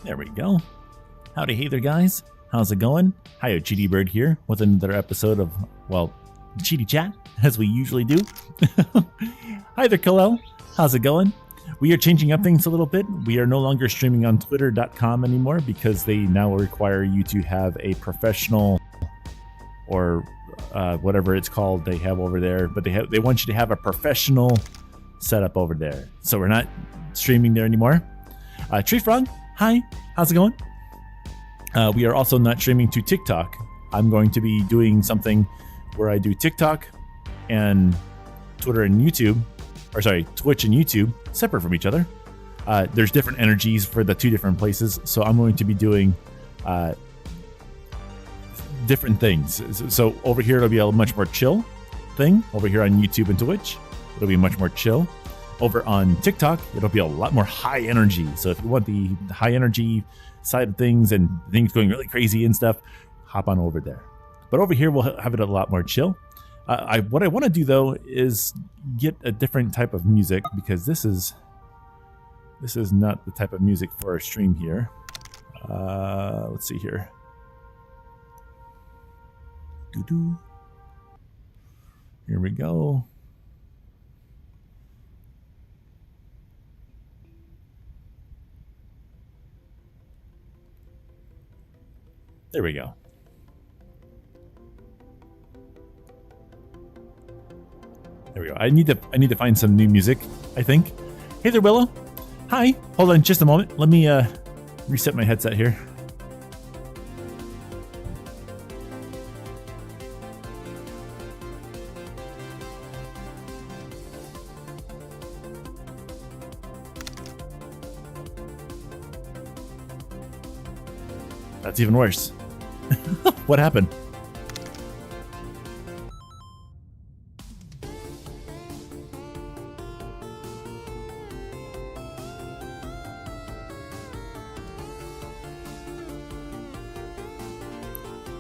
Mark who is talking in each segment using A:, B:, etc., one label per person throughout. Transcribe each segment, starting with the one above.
A: There we go. Howdy, hey there, guys. How's it going? Hi, Cheaty Bird here with another episode of, well, CheetiChat, as we usually do. Hi there, Kalel. How's it going? We are changing up things a little bit. We are no longer streaming on twitter.com anymore because they now require you to have a professional or whatever it's called they have over there, but they want you to have a professional setup over there. So we're not streaming there anymore. Tree Frog, hi, how's it going? We are also not streaming to TikTok. I'm going to be doing something where I do TikTok and Twitter and YouTube, or sorry, Twitch and YouTube separate from each other. There's different energies for the two different places, so I'm going to be doing different things. So over here it'll be a much more chill thing. Over here on YouTube and Twitch, it'll be much more chill. Over on TikTok, it'll be a lot more high energy. So if you want the high energy side of things and things going really crazy and stuff, hop on over there. But over here, we'll have it a lot more chill. What I want to do, though, is get a different type of music, because this is not the type of music for our stream here. Let's see here. Doo-doo. Here we go. There we go. There we go. I need to find some new music, I think. Hey there, Willow. Hi. Hold on just a moment. Let me reset my headset here. That's even worse. What happened?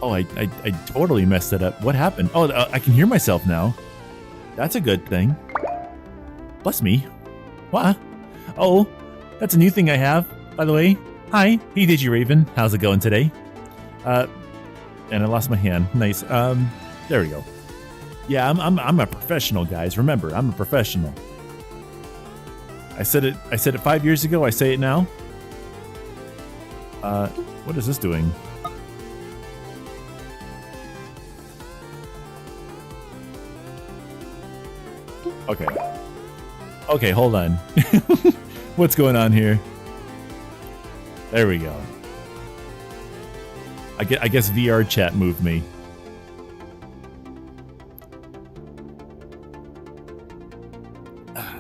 A: Oh, I totally messed it up. What happened? Oh, I can hear myself now. That's a good thing. Bless me. What? Oh, that's a new thing I have, by the way. Hi, hey Digiraven. How's it going today? And I lost my hand. Nice. There we go. Yeah, I'm a professional, guys. Remember, I'm a professional. I said it 5 years ago. I say it now. What is this doing? Okay. Okay, hold on. What's going on here? There we go. I guess VR chat moved me.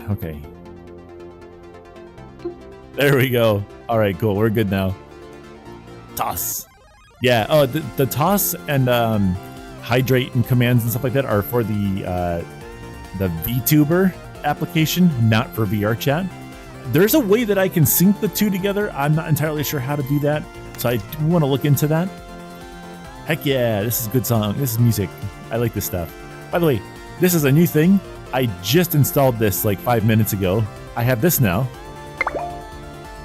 A: Okay. There we go. All right, cool. We're good now. Toss. Yeah. Oh, the toss and hydrate and commands and stuff like that are for the VTuber application, not for VR chat. There's a way that I can sync the two together. I'm not entirely sure how to do that, so I do want to look into that. Heck yeah, this is a good song. This is music. I like this stuff. By the way, this is a new thing. I just installed this like 5 minutes ago. I have this now.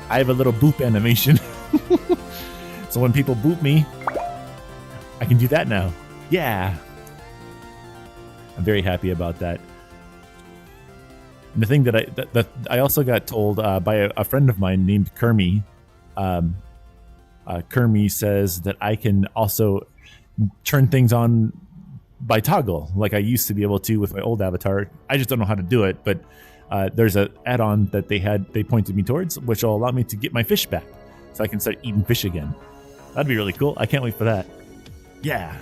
A: I have a little boop animation. So when people boop me, I can do that now. Yeah. I'm very happy about that. And the thing that I also got told by a friend of mine named Kermie. Kermie says that I can also turn things on by toggle, like I used to be able to with my old avatar. I just don't know how to do it, but there's an add-on that they pointed me towards, which will allow me to get my fish back, so I can start eating fish again. That'd be really cool. I can't wait for that. Yeah.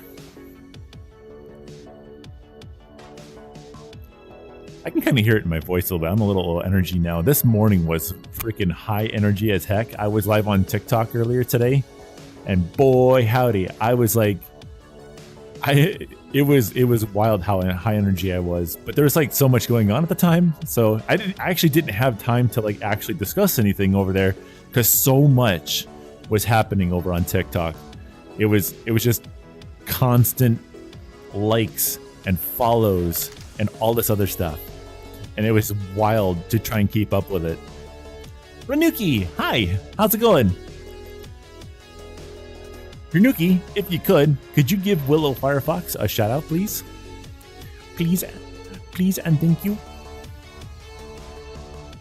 A: I can kind of hear it in my voice a little bit. I'm a little low energy now. This morning was freaking high energy as heck. I was live on TikTok earlier today, and boy howdy, I was like, it was wild how high energy I was. But there was like so much going on at the time, so I actually didn't have time to like actually discuss anything over there because so much was happening over on TikTok. It was just constant likes and follows and all this other stuff. And it was wild to try and keep up with it. Ranuki, hi, how's it going? Renuki, if you could you give Willow Firefox a shout out, please? Please and thank you.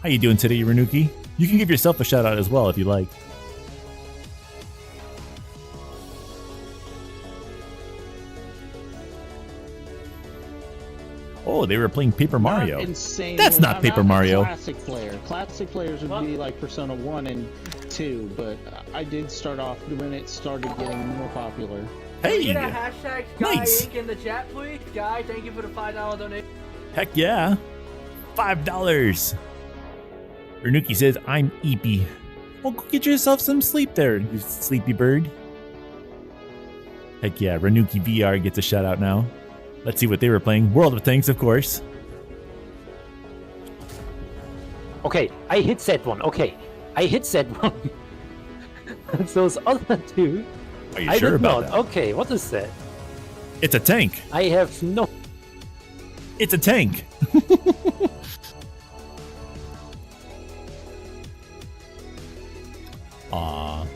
A: How you doing today, Renuki? You can give yourself a shout out as well if you like. Oh, they were playing Paper Mario.
B: Insane.
A: That's not Paper Mario.
B: Classic player. Classic players would be like Persona 1 and 2, but I did start off when it started getting more popular.
A: Hey!
C: Can we get a hashtag Guy
A: Nice.
C: Inc. in the chat, please? Guy, thank you for the $5 donation.
A: Heck yeah. $5. Renuki says, I'm eepy. Well, go get yourself some sleep there, you sleepy bird. Heck yeah, Renuki VR gets a shout out now. Let's see what they were playing. World of Tanks, of course.
D: Okay, I hit that one. Okay, I hit that one. Those other two,
A: Are you
D: I
A: sure
D: did
A: about
D: not.
A: that?
D: Okay, what is that?
A: It's a tank.
D: I have no...
A: It's a tank. Aww.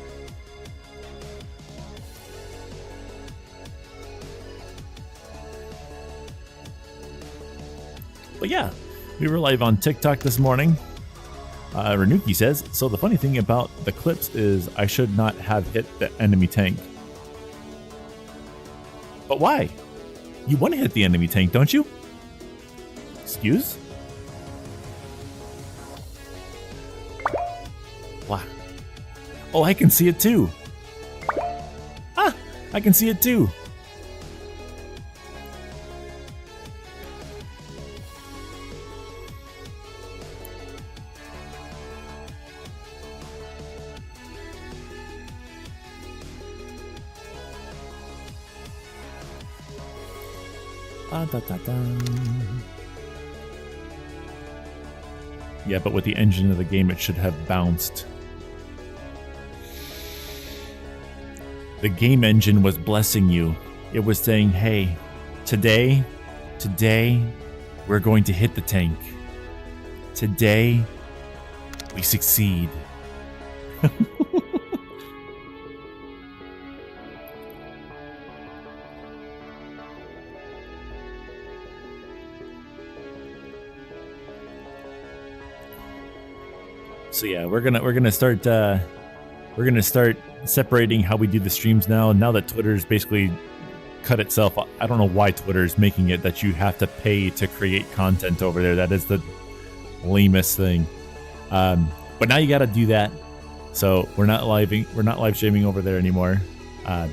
A: But yeah, we were live on TikTok this morning. Renuki says, so the funny thing about the clips is I should not have hit the enemy tank. But why? You want to hit the enemy tank, don't you? Excuse? Wow. Oh, I can see it too. Ah, I can see it too. Yeah, but with the engine of the game, it should have bounced. The game engine was blessing you. It was saying, hey, today, we're going to hit the tank. Today, we succeed. So yeah, we're gonna start separating how we do the streams now. Now that Twitter's basically cut itself, I don't know why Twitter's making it that you have to pay to create content over there. That is the lamest thing. But now you got to do that. So we're not live streaming over there anymore.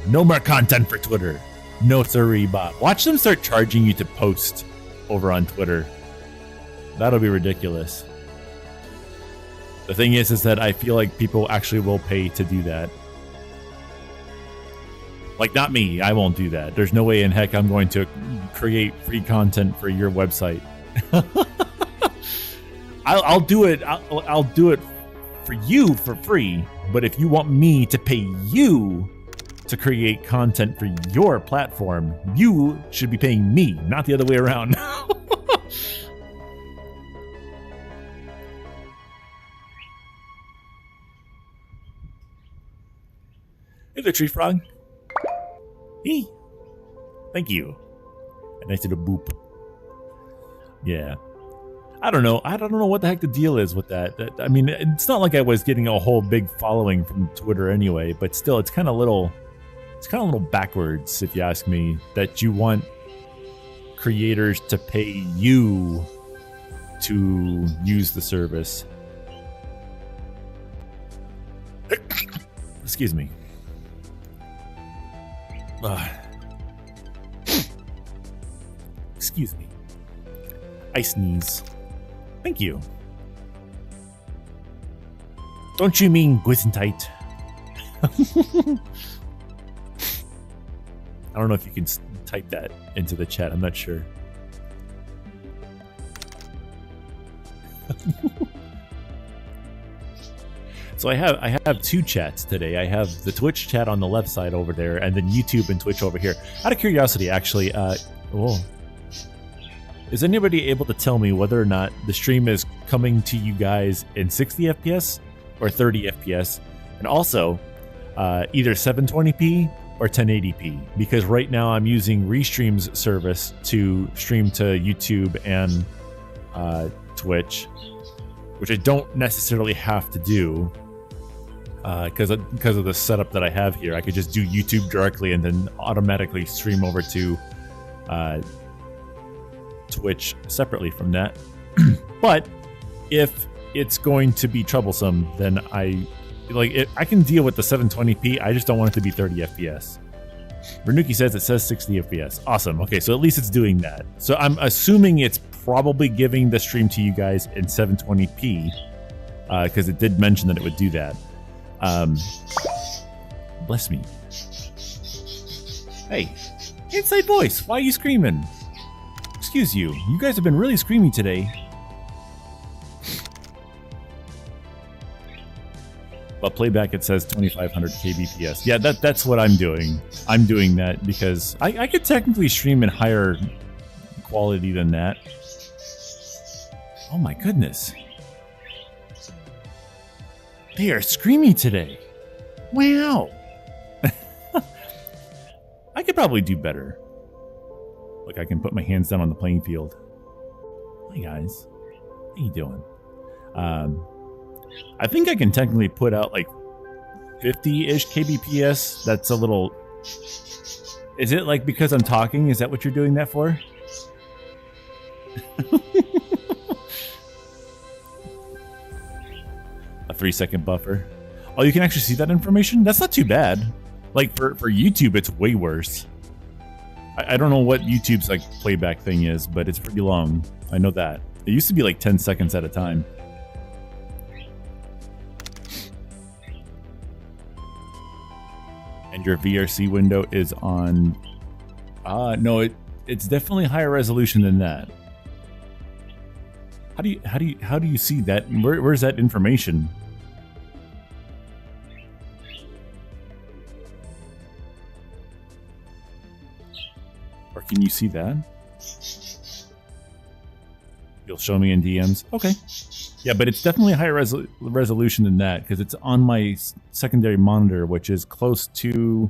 A: No more content for Twitter. No siree, Bob. Watch them start charging you to post over on Twitter. That'll be ridiculous. The thing is that I feel like people actually will pay to do that. Like, not me. I won't do that. There's no way in heck I'm going to create free content for your website. I'll do it. I'll do it for you for free. But if you want me to pay you to create content for your platform, you should be paying me, not the other way around. Hey there, tree frog. Hey. Thank you. A nice little boop. Yeah. I don't know. I don't know what the heck the deal is with that. I mean, it's not like I was getting a whole big following from Twitter anyway, but still, it's kind of a little backwards, if you ask me, that you want creators to pay you to use the service. Excuse me. Excuse me. I sneeze. Thank you. Don't you mean Gesundheit? I don't know if you can type that into the chat. I'm not sure. So I have two chats today. I have the Twitch chat on the left side over there, and then YouTube and Twitch over here. Out of curiosity, actually, is anybody able to tell me whether or not the stream is coming to you guys in 60 FPS or 30 FPS? And also, either 720p or 1080p, because right now I'm using Restream's service to stream to YouTube and Twitch, which I don't necessarily have to do because of the setup that I have here. I could just do YouTube directly and then automatically stream over to Twitch separately from that. But if it's going to be troublesome, then I can deal with the 720p. I just don't want it to be 30 FPS. Renuki says 60 FPS. Awesome. Okay, so at least it's doing that. So I'm assuming it's probably giving the stream to you guys in 720p because it did mention that it would do that. Bless me. Hey, inside voice, why are you screaming? Excuse you. You guys have been really screamy today. But playback, it says 2500 kbps. Yeah, that's what I'm doing. I'm doing that because I could technically stream in higher quality than that. Oh my goodness. They are screamy today. Wow. I could probably do better. Look, I can put my hands down on the playing field. Hey guys. How you doing? I think I can technically put out like 50-ish kbps. That's a little... Is it like because I'm talking? Is that what you're doing that for? A 3-second buffer. Oh, you can actually see that information? That's not too bad. Like for YouTube, it's way worse. I don't know what YouTube's like playback thing is, but it's pretty long. I know that. It used to be like 10 seconds at a time. And your VRC window is on... no, it's definitely higher resolution than that. How do you see that? Where's that information? Or can you see that? You'll show me in DMs. Okay. Yeah, but it's definitely a higher resolution than that because it's on my secondary monitor, which is close to...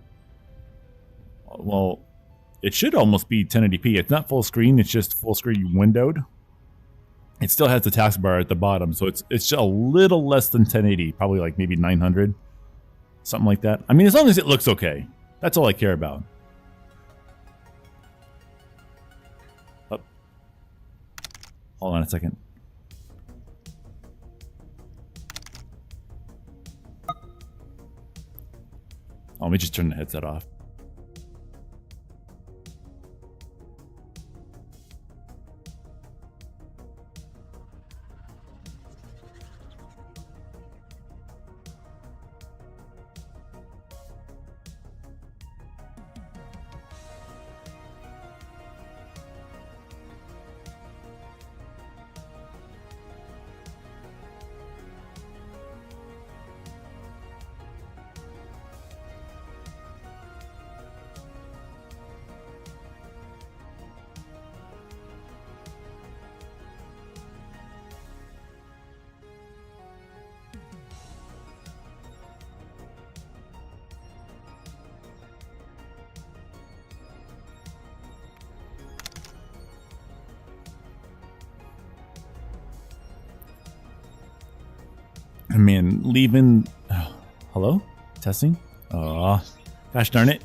A: Well, it should almost be 1080p. It's not full screen. It's just full screen windowed. It still has the taskbar at the bottom, so it's just a little less than 1080, probably like maybe 900, something like that. I mean, as long as it looks okay, that's all I care about. Oh. Hold on a second. Oh, let me just turn the headset off. Man, leaving... Oh, hello? Testing? Oh, gosh darn it.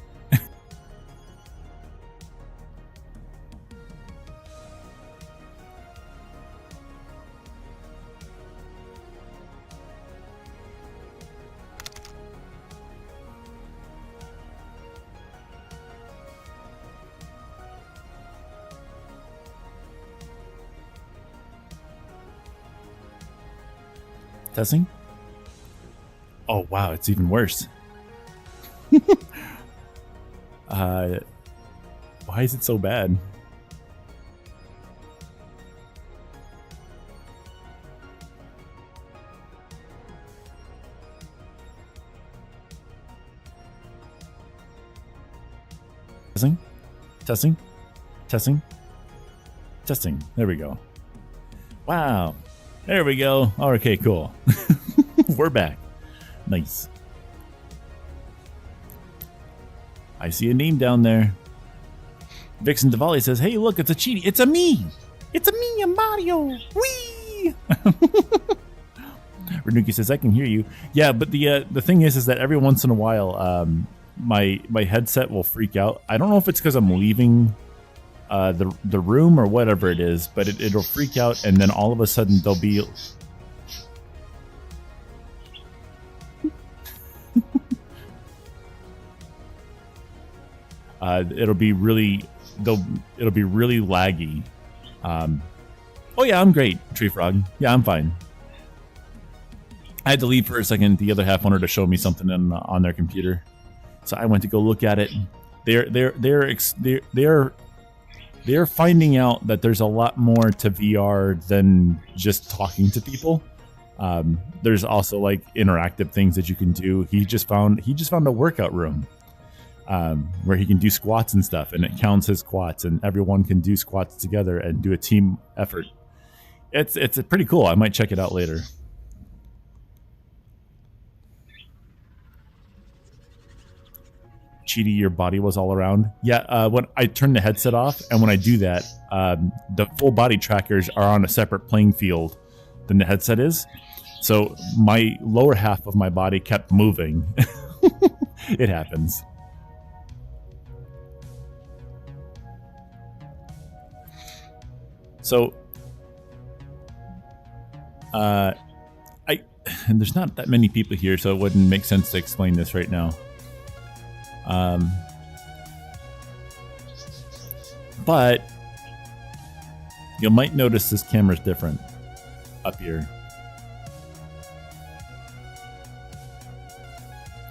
A: Testing? Oh wow, it's even worse. Why is it so bad? Testing? Testing? Testing? Testing. There we go. Wow. There we go. Okay, cool. We're back. Nice. I see a name down there. Vixen Diwali says, hey, look, it's a Cheaty. It's a me. It's a me, a Mario. Whee! Renuki says, I can hear you. Yeah, but the thing is that every once in a while, my headset will freak out. I don't know if it's because I'm leaving the room or whatever it is, but it'll freak out, and then all of a sudden there'll be... it'll be really laggy. Oh yeah, I'm great, Tree Frog. Yeah, I'm fine. I had to leave for a second. The other half wanted to show me something on their computer, so I went to go look at it. They're finding out that there's a lot more to VR than just talking to people. There's also like interactive things that you can do. He just found a workout room where he can do squats and stuff, and it counts his squats, and everyone can do squats together and do a team effort. It's pretty cool. I might check it out later. Cheaty, your body was all around. Yeah, when I turn the headset off, and when I do that, the full body trackers are on a separate playing field than the headset is. So my lower half of my body kept moving. It happens. So, there's not that many people here, so it wouldn't make sense to explain this right now. But you might notice this camera's different up here.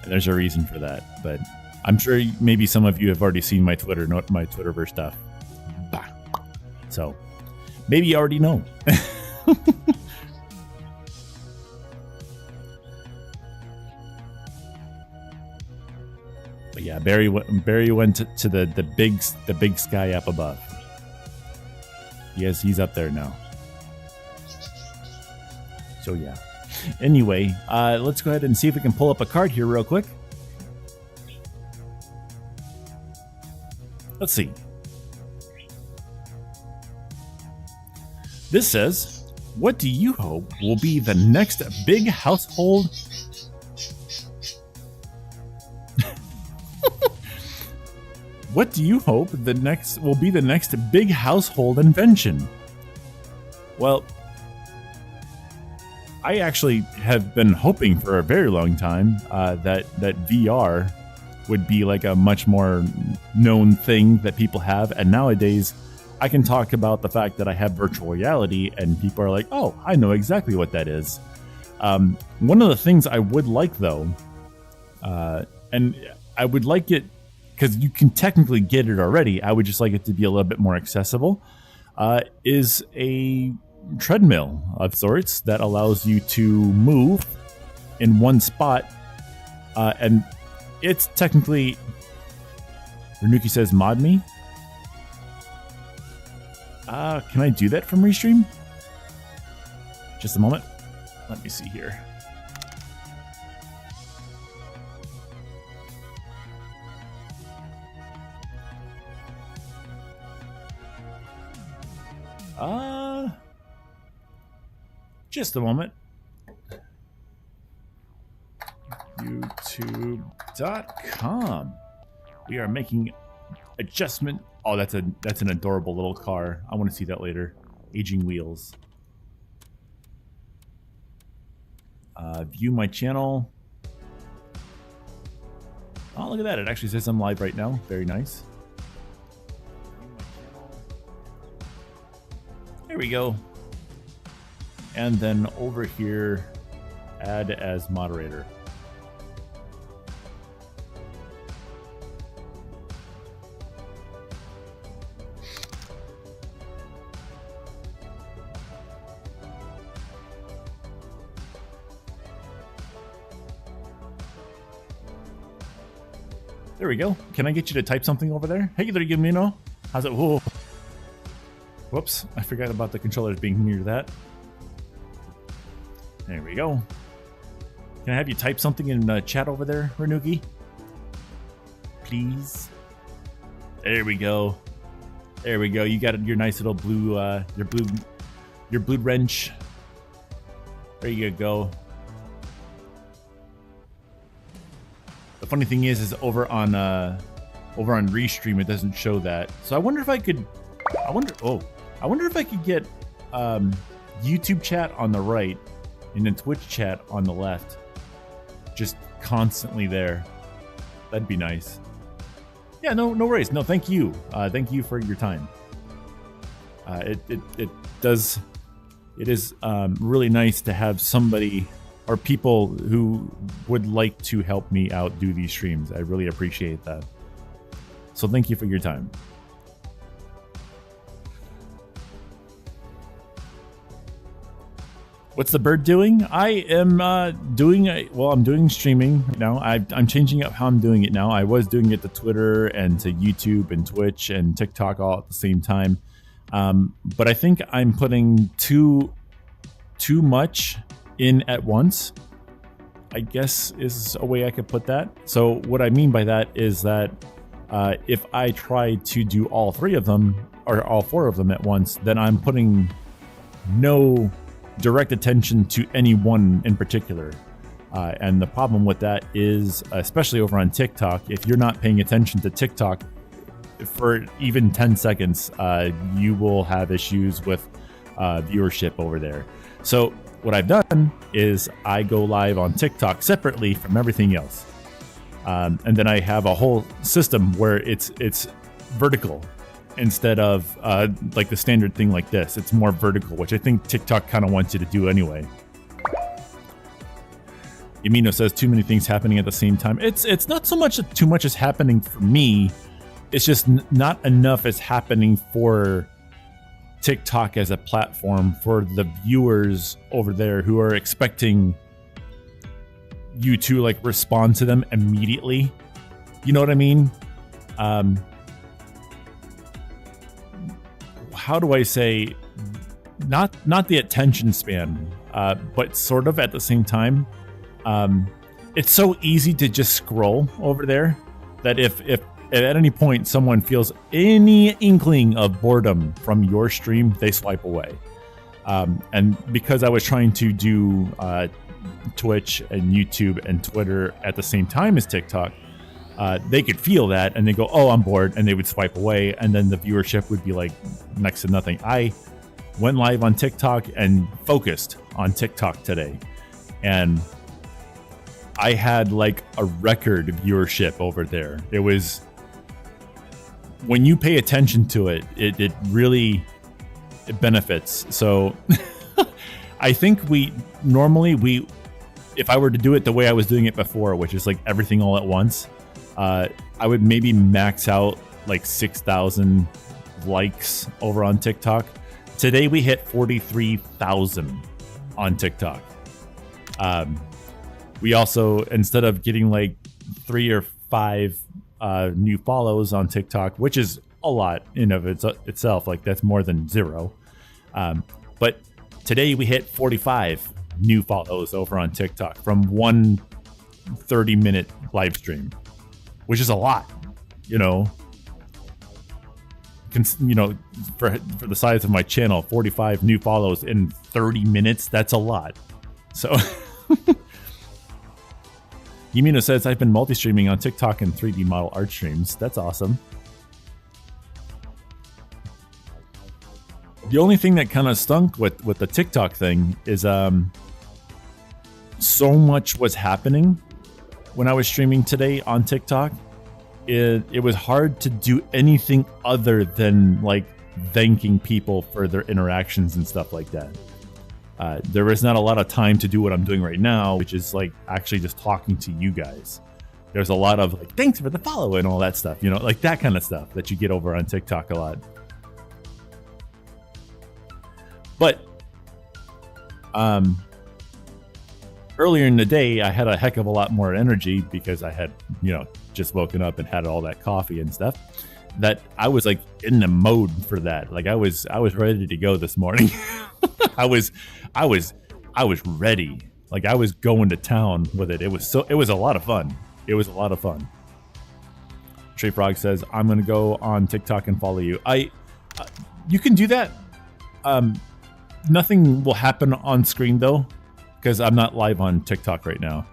A: And there's a reason for that, but I'm sure maybe some of you have already seen my Twitterverse stuff. Bah. So maybe you already know. But yeah, Barry went to the big sky up above. Yes, he's up there now. So yeah. Anyway, let's go ahead and see if we can pull up a card here real quick. Let's see. This says, what do you hope will be the next big household? What do you hope will be the next big household invention? Well, I actually have been hoping for a very long time that VR would be like a much more known thing that people have. And nowadays, I can talk about the fact that I have virtual reality, and people are like, oh, I know exactly what that is. One of the things I would like, though, and I would like it because you can technically get it already. I would just like it to be a little bit more accessible, is a treadmill of sorts that allows you to move in one spot. And it's technically... Renuki says, mod me? Can I do that from Restream? Just a moment. Let me see here. Just a moment. YouTube.com. We are making adjustment. Oh, that's an adorable little car. I want to see that later. Aging wheels. View my channel. Oh, look at that. It actually says I'm live right now. Very nice. There we go. And then over here, add as moderator. There we go. Can I get you to type something over there? Hey there, Gimino. How's it? Whoa. Whoops, I forgot about the controllers being near that. There we go. Can I have you type something in chat over there, Renuki? please. There we go. There we go. You got your nice little blue, your blue wrench. There you go. The funny thing is over on Restream it doesn't show that. So I wonder if I could. I wonder if I could get YouTube chat on the right and then Twitch chat on the left, just constantly there. That'd be nice. Yeah, no worries. No, thank you. Thank you for your time. It is really nice to have somebody or people who would like to help me out do these streams. I really appreciate that. So thank you for your time. What's the bird doing? I am I'm doing streaming now. I'm changing up how I'm doing it now. I was doing it to Twitter and to YouTube and Twitch and TikTok all at the same time. But I think I'm putting too much in at once, I guess is a way I could put that. So what I mean by that is that if I try to do all three of them or all four of them at once, then I'm putting no direct attention to any one in particular. And the problem with that is, especially over on TikTok, if you're not paying attention to TikTok for even 10 seconds, you will have issues with viewership over there. So what I've done is I go live on TikTok separately from everything else. And then I have a whole system where it's vertical instead of like the standard thing like this. It's more vertical, which I think TikTok kind of wants you to do anyway. Yamino says too many things happening at the same time. It's not so much that too much is happening for me. It's just not enough is happening for TikTok as a platform for the viewers over there who are expecting you to like respond to them immediately. You know what I mean? How do I say, not the attention span, but sort of at the same time. It's so easy to just scroll over there that if at any point someone feels any inkling of boredom from your stream, they swipe away. And because I was trying to do Twitch and YouTube and Twitter at the same time as TikTok, they could feel that and they go, oh, I'm bored, and they would swipe away, and then the viewership would be like next to nothing. I went live on TikTok and focused on TikTok today, and I had like a record viewership over there. It was, when you pay attention to it, it really benefits. So I think normally if I were to do it the way I was doing it before, which is like everything all at once, I would maybe max out like 6,000 likes over on TikTok. Today we hit 43,000 on TikTok. We also, instead of getting like 3 or 5 new follows on TikTok, which is a lot in of itself, like that's more than 0. But today we hit 45 new follows over on TikTok from one 30-minute live stream, which is a lot, you know. For the size of my channel, 45 new follows in 30 minutes, that's a lot. So Yumino says, I've been multi-streaming on TikTok and 3D model art streams. That's awesome. The only thing that kind of stunk with the TikTok thing is so much was happening when I was streaming today on TikTok. It was hard to do anything other than like thanking people for their interactions and stuff like that. There was not a lot of time to do what I'm doing right now, which is like actually just talking to you guys. There's a lot of like, thanks for the follow and all that stuff, you know, like that kind of stuff that you get over on TikTok a lot. But earlier in the day, I had a heck of a lot more energy because I had, just woken up and had all that coffee and stuff, that I was like in the mode for that. Like I was ready to go this morning. I was ready. Like I was going to town with it. It was a lot of fun. It was a lot of fun. Trey Frog says, I'm going to go on TikTok and follow you. You can do that. Nothing will happen on screen though, because I'm not live on TikTok right now.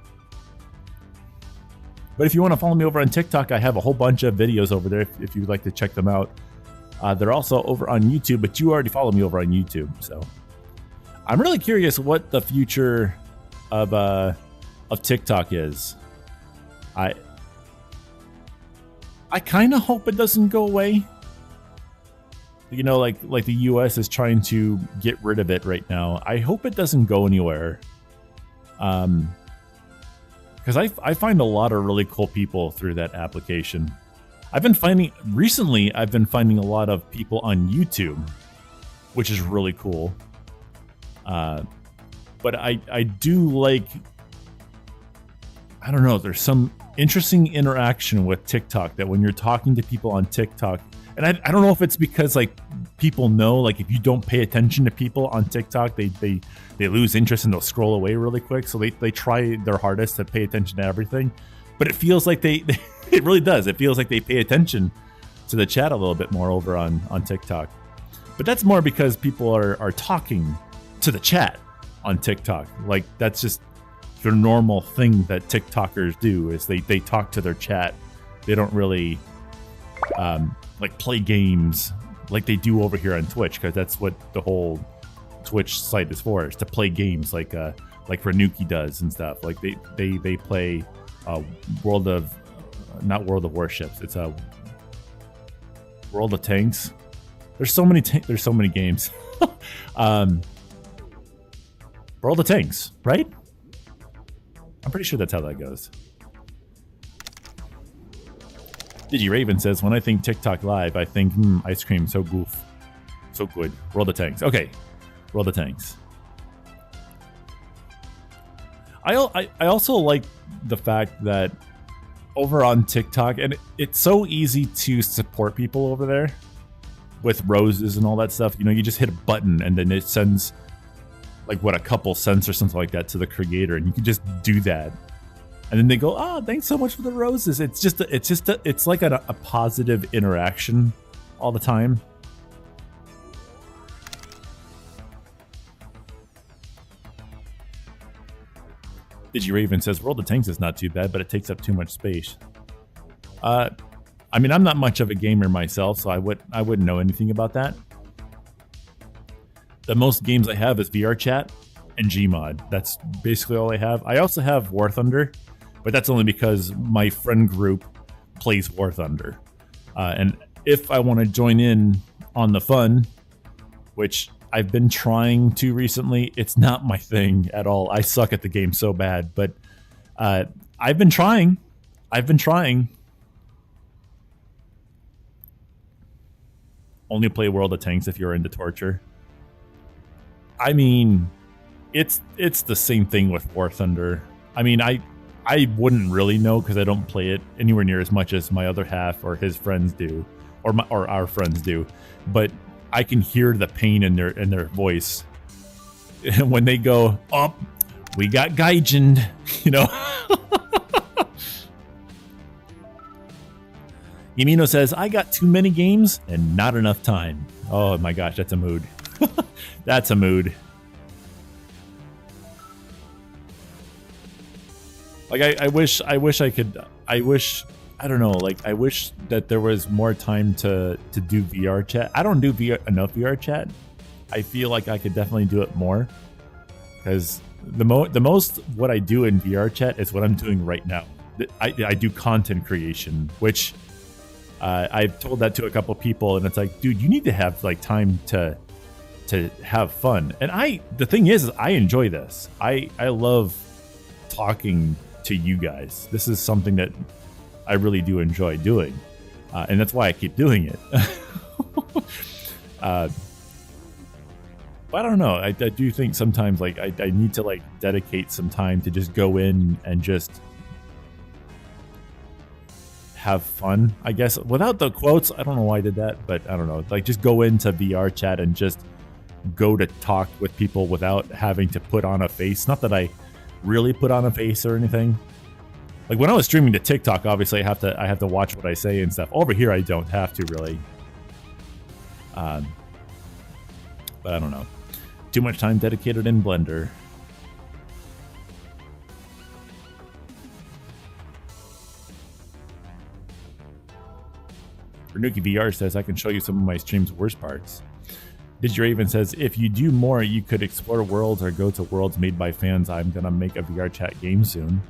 A: But if you want to follow me over on TikTok, I have a whole bunch of videos over there if you'd like to check them out. They're also over on YouTube, but you already follow me over on YouTube. So I'm really curious what the future of TikTok is. I kind of hope it doesn't go away. You know, like the US is trying to get rid of it right now. I hope it doesn't go anywhere. Because I find a lot of really cool people through that application. Recently I've been finding a lot of people on YouTube, which is really cool. But I do like, I don't know, there's some interesting interaction with TikTok that when you're talking to people on TikTok, and I don't know if it's because like people know, like if you don't pay attention to people on TikTok, they lose interest and they'll scroll away really quick. So they try their hardest to pay attention to everything, but it feels like it really does. It feels like they pay attention to the chat a little bit more over on TikTok. But that's more because people are talking to the chat on TikTok. Like that's just the normal thing that TikTokers do is they talk to their chat. They don't really like play games like they do over here on Twitch, because that's what the whole Twitch site is for, is to play games like Renuki does and stuff. Like they play not World of Warships. It's a World of Tanks. There's so many games. World of Tanks, right? I'm pretty sure that's how that goes. Digi Raven says, when I think TikTok live, I think ice cream, so goof, so good. World of Tanks. Okay, World of Tanks. I also like the fact that over on TikTok, and it's so easy to support people over there with roses and all that stuff. You know, you just hit a button and then it sends like a couple cents or something like that to the creator, and you can just do that. And then they go, "Oh, thanks so much for the roses." It's like a positive interaction all the time. DigiRaven says, World of Tanks is not too bad, but it takes up too much space. I mean, I'm not much of a gamer myself, so I wouldn't know anything about that. The most games I have is VRChat and Gmod. That's basically all I have. I also have War Thunder, but that's only because my friend group plays War Thunder. And if I want to join in on the fun, which I've been trying to recently, it's not my thing at all. I suck at the game so bad, but I've been trying. Only play World of Tanks if you're into torture. I mean, it's the same thing with War Thunder. I mean, I wouldn't really know because I don't play it anywhere near as much as my other half or his friends do, or our friends do. But I can hear the pain in their voice when they go, "Oh, we got Gaijined," you know. Yamino says, "I got too many games and not enough time." Oh my gosh, that's a mood. That's a mood. Like I wish I don't know, like I wish that there was more time to do VR chat. I don't do enough VR chat. I feel like I could definitely do it more, because the most what I do in VR chat is what I'm doing right now. I do content creation, which I've told that to a couple people, and it's like, dude, you need to have like time to have fun. And the thing is I enjoy this. I love talking to you guys. This is something that I really do enjoy doing, and that's why I keep doing it. But I don't know. I do think sometimes like I need to like dedicate some time to just go in and just have fun, I guess, without the quotes. I don't know why I did that, but I don't know. Like just go into VR chat and just go to talk with people without having to put on a face. Not that I really put on a face or anything, Like when I was streaming to TikTok, obviously I have to watch what I say and stuff. Over here, I don't have to really. But I don't know. Too much time dedicated in Blender. Renuki VR says, I can show you some of my stream's worst parts. Digiraven says, if you do more, you could explore worlds or go to worlds made by fans. I'm going to make a VR chat game soon.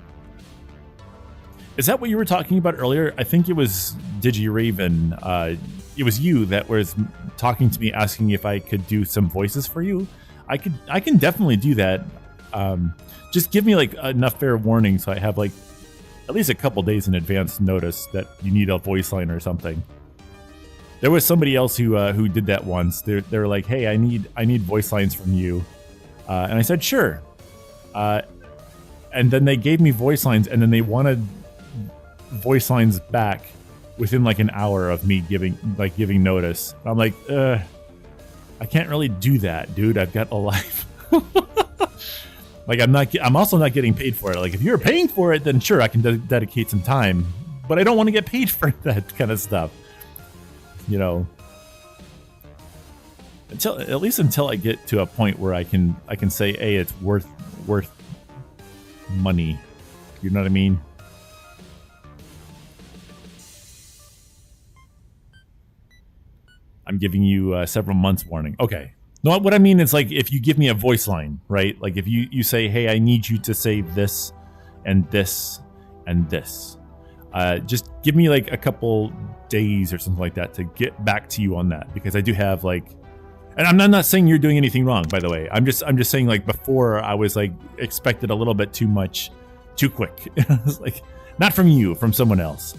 A: Is that what you were talking about earlier? I think it was Digiraven. It was you that was talking to me, asking if I could do some voices for you. I can definitely do that. Just give me like enough fair warning so I have like at least a couple days in advance notice that you need a voice line or something. There was somebody else who did that once. They were like, "Hey, I need voice lines from you," and I said, "Sure." And then they gave me voice lines, and then they wanted voice lines back within like an hour of me giving notice. I'm like, I can't really do that, dude. I've got a life. Like I'm also not getting paid for it. Like if you're paying for it, then sure, I can dedicate some time, but I don't want to get paid for that kind of stuff. You know, at least until I get to a point where I can say, hey, it's worth money. You know what I mean? I'm giving you several months warning. Okay. No, what I mean is like if you give me a voice line, right? Like if you say, hey, I need you to say this and this and this. Just give me like a couple days or something like that to get back to you on that, because I do have like, and I'm not saying you're doing anything wrong, by the way. I'm just saying like before I was like expected a little bit too much, too quick. It's like not from you, from someone else.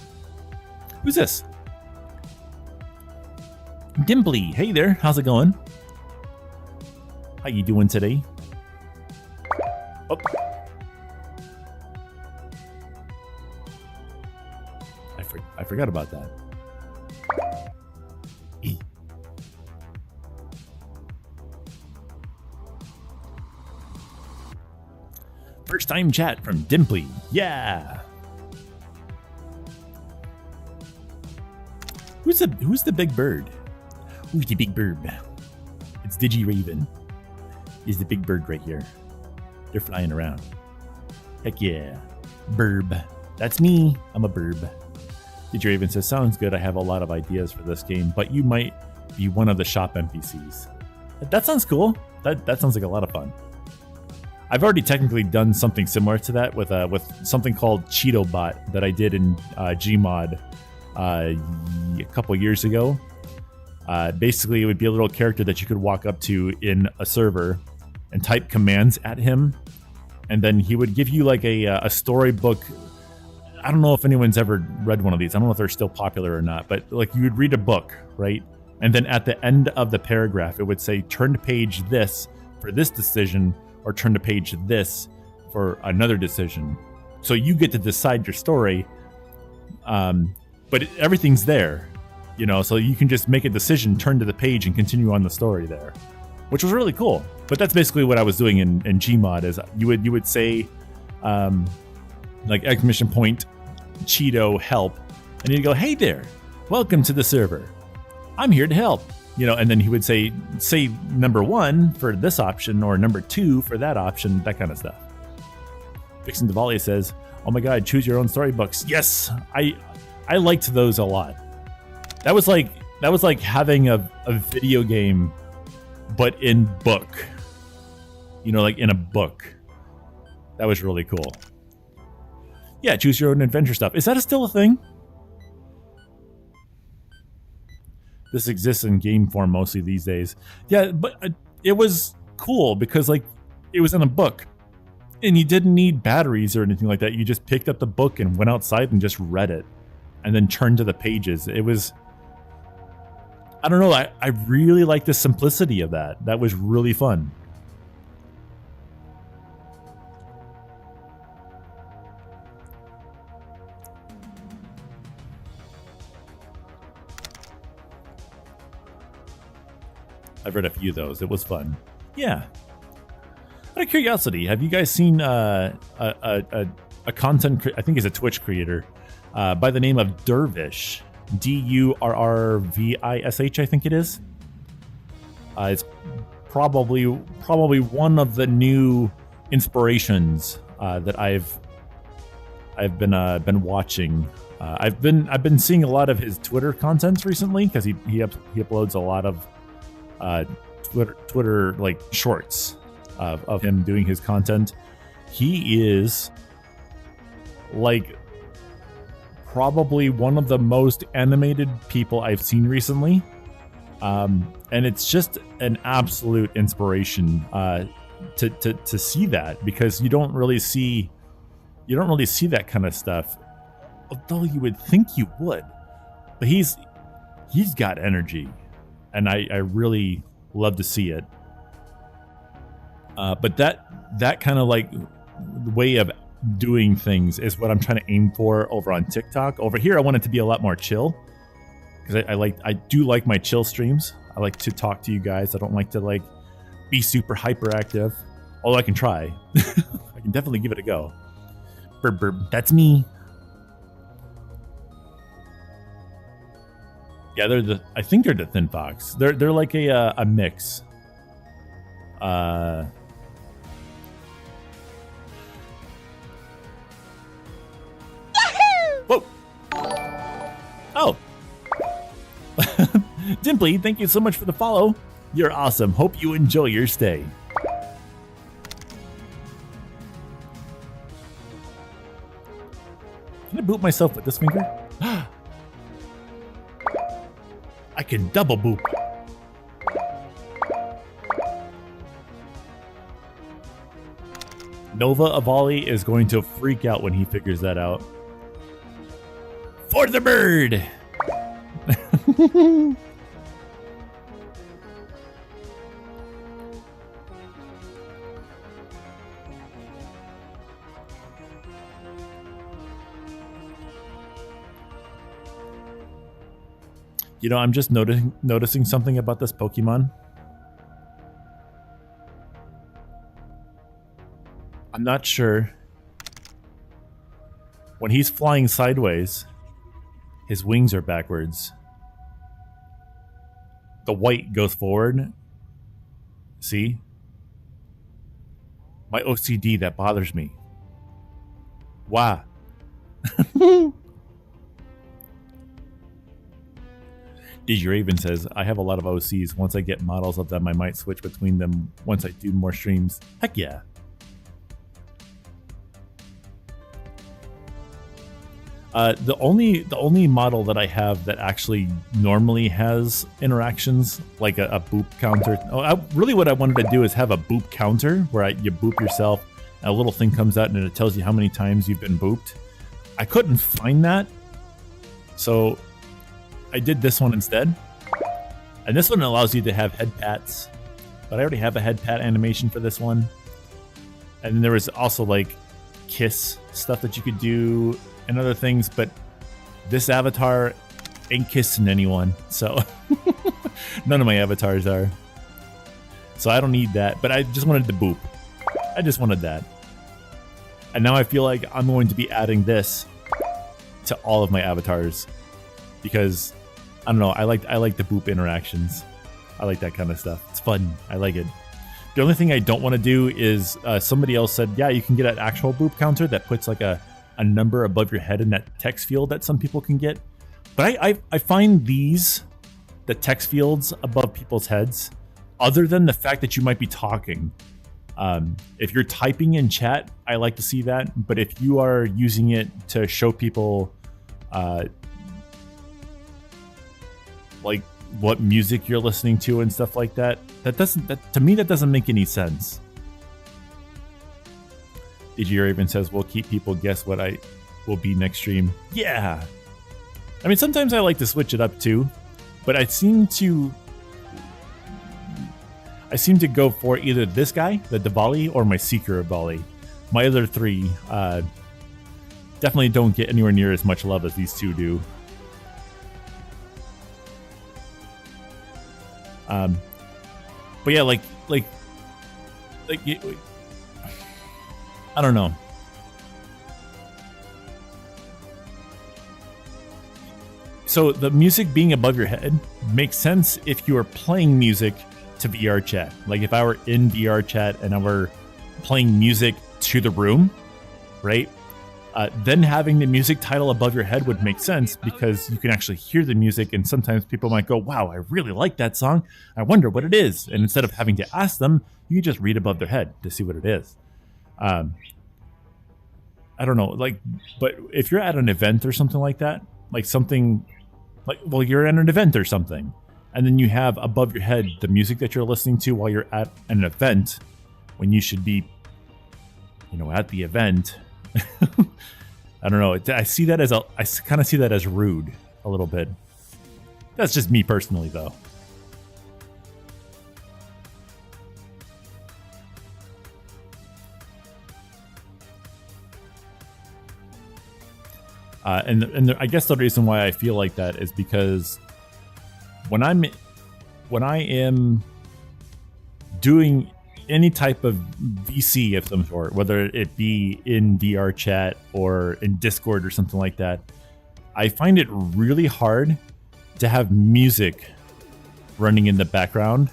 A: Who's this? Dimply. Hey there. How's it going? How you doing today? Oh. I forgot about that. First time chat from Dimply. Yeah. Who's the big bird? Who's the big bird? It's Digiraven. Is the big bird right here. They're flying around. Heck yeah. Burb. That's me. I'm a burb. Digiraven says, sounds good. I have a lot of ideas for this game, but you might be one of the shop NPCs. That sounds cool. That sounds like a lot of fun. I've already technically done something similar to that with something called CheetoBot that I did in Gmod a couple years ago. Basically, it would be a little character that you could walk up to in a server and type commands at him, and then he would give you like a storybook. I don't know if anyone's ever read one of these. I don't know if they're still popular or not, but like you would read a book, right? And then at the end of the paragraph, it would say, turn to page this for this decision, or turn to page this for another decision. So you get to decide your story, but everything's there, you know, so you can just make a decision, turn to the page, and continue on the story there, which was really cool. But that's basically what I was doing in Gmod, is you would say, like exclamation point, Cheeto help, and you'd go, hey there, welcome to the server. I'm here to help. You know, and then he would say number 1 for this option, or number 2 for that option, that kind of stuff. Vixen Diwali says, oh my god, choose your own storybooks. Yes, I liked those a lot. That was like having a video game, but in book. You know, like in a book. That was really cool. Yeah, choose your own adventure stuff. Is that still a thing? This exists in game form mostly these days. Yeah, but it was cool because like it was in a book, and you didn't need batteries or anything like that. You just picked up the book and went outside and just read it, and then turned to the pages. It was, I don't know, I really like the simplicity of that. That was really fun. I've read a few of those. It was fun. Yeah. Out of curiosity, have you guys seen a I think he's a Twitch creator by the name of Dervish, Durrrvish, I think it is. It's probably one of the new inspirations that I've been watching. I've been seeing a lot of his Twitter contents recently because he uploads a lot of Twitter like shorts of him doing his content. He is like probably one of the most animated people I've seen recently. And it's just an absolute inspiration to see that, because you don't really see that kind of stuff, although you would think you would. But he's got energy, and I really love to see it. But that kind of like way of doing things is what I'm trying to aim for over on TikTok. Over here, I want it to be a lot more chill, because I do like my chill streams. I like to talk to you guys. I don't like to like be super hyperactive, although I can try. I can definitely give it a go. Burp, burp. That's me. Yeah, I think they're the Thin Fox. They're like a mix. Whoa. Oh. Dimply, thank you so much for the follow. You're awesome. Hope you enjoy your stay. Can I boop myself with this finger? I can double boop. Nova Avali is going to freak out when he figures that out. For the bird! You know, I'm just noticing something about this Pokemon. I'm not sure. When he's flying sideways, his wings are backwards. The white goes forward. See? My OCD, that bothers me. Why? Raven says, I have a lot of OCs. Once I get models of them, I might switch between them once I do more streams. Heck yeah. The only model that I have that actually normally has interactions, like a boop counter. Really what I wanted to do is have a boop counter where you boop yourself and a little thing comes out and it tells you how many times you've been booped. I couldn't find that, so I did this one instead. And this one allows you to have head pats, but I already have a head pat animation for this one. And then there was also like kiss stuff that you could do and other things, but this avatar ain't kissing anyone, so none of my avatars are. So I don't need that, but I just wanted to boop. I just wanted that. And now I feel like I'm going to be adding this to all of my avatars, because I don't know, I like the boop interactions. I like that kind of stuff. It's fun. I like it. The only thing I don't want to do is somebody else said, yeah, you can get an actual boop counter that puts like a number above your head in that text field that some people can get. But I find the text fields above people's heads, other than the fact that you might be talking. If you're typing in chat, I like to see that. But if you are using it to show people like what music you're listening to and stuff like that, to me that doesn't make any sense. DJ Raven says we'll keep people guess what I will be next stream. Yeah, I mean sometimes I like to switch it up too, but I seem to go for either this guy, the Diwali, or my Seeker Avali. My other three definitely don't get anywhere near as much love as these two do. But yeah, like I don't know. So the music being above your head makes sense if you are playing music to VR chat. Like if I were in VR chat and I were playing music to the room, right? Then having the music title above your head would make sense because you can actually hear the music, and sometimes people might go, wow, I really like that song. I wonder what it is. And instead of having to ask them, you can just read above their head to see what it is. I don't know, like, but if you're at an event or something like that, like something like, well, you're at an event or something, and then you have above your head the music that you're listening to while you're at an event when you should be, you know, at the event. I don't know. I see that as I kind of see that as rude a little bit. That's just me personally, though. And I guess the reason why I feel like that is because when I am doing any type of VC of some sort, whether it be in VR chat or in Discord or something like that, I find it really hard to have music running in the background.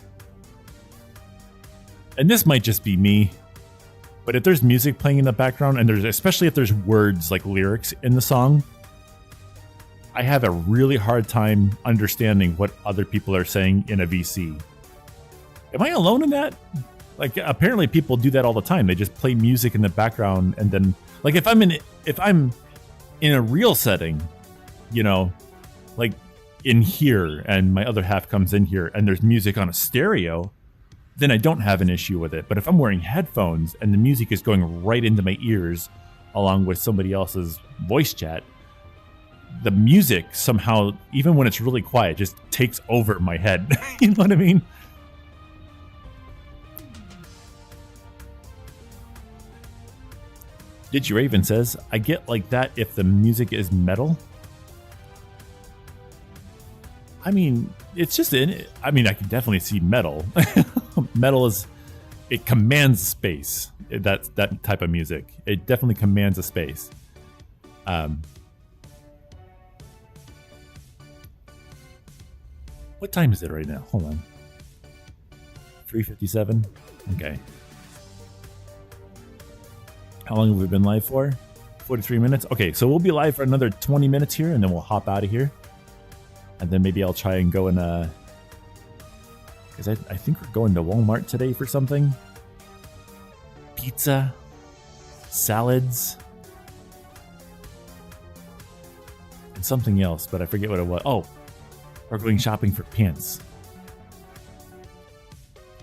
A: And this might just be me, but if there's music playing in the background, and especially if there's words like lyrics in the song, I have a really hard time understanding what other people are saying in a VC. Am I alone in that? Like, apparently people do that all the time. They just play music in the background, and then, like, if I'm in a real setting, you know, like in here, and my other half comes in here, and there's music on a stereo, then I don't have an issue with it. But if I'm wearing headphones and the music is going right into my ears, along with somebody else's voice chat, the music somehow, even when it's really quiet, just takes over my head. You know what I mean? Did you Raven says, I get like that if the music is metal. I mean, it's just I mean, I can definitely see metal. Metal it commands space. That type of music. It definitely commands a space. What time is it right now? Hold on. 3:57. Okay. How long have we been live for? 43 minutes. Okay, so we'll be live for another 20 minutes here, and then we'll hop out of here. And then maybe I'll try and go and because I think we're going to Walmart today for something. Pizza, salads, and something else, but I forget what it was. Oh, we're going shopping for pants.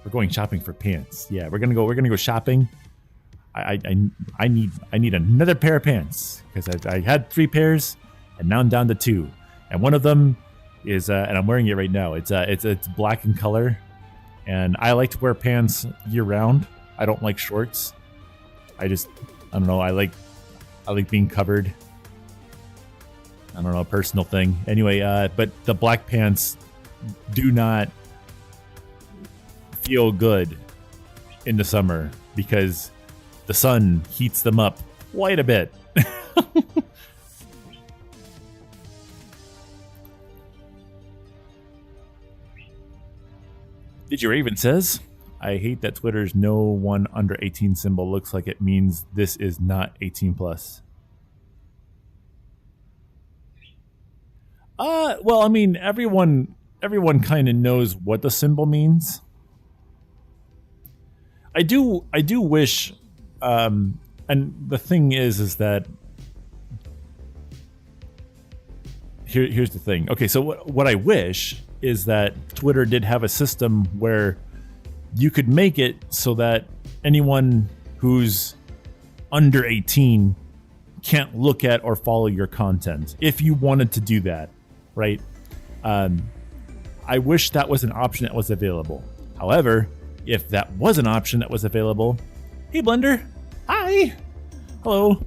A: We're going shopping for pants. Yeah, we're gonna go shopping. I need another pair of pants because I had 3 pairs and now I'm down to 2, and one of them is and I'm wearing it right now. It's black in color, and I like to wear pants year round. I don't like shorts. I don't know. I like being covered. I don't know, a personal thing. Anyway, but the black pants do not feel good in the summer because the sun heats them up quite a bit. Did you Raven says, I hate that Twitter's no one under 18 symbol looks like it means this is not 18 plus. Well, I mean, everyone kind of knows what the symbol means. I do wish, and the thing is that here's the thing. Okay, so what I wish is that Twitter did have a system where you could make it so that anyone who's under 18 can't look at or follow your content if you wanted to do that, right? I wish that was an option that was available. However, if that was an option that was available, hey Blender, hi, hello.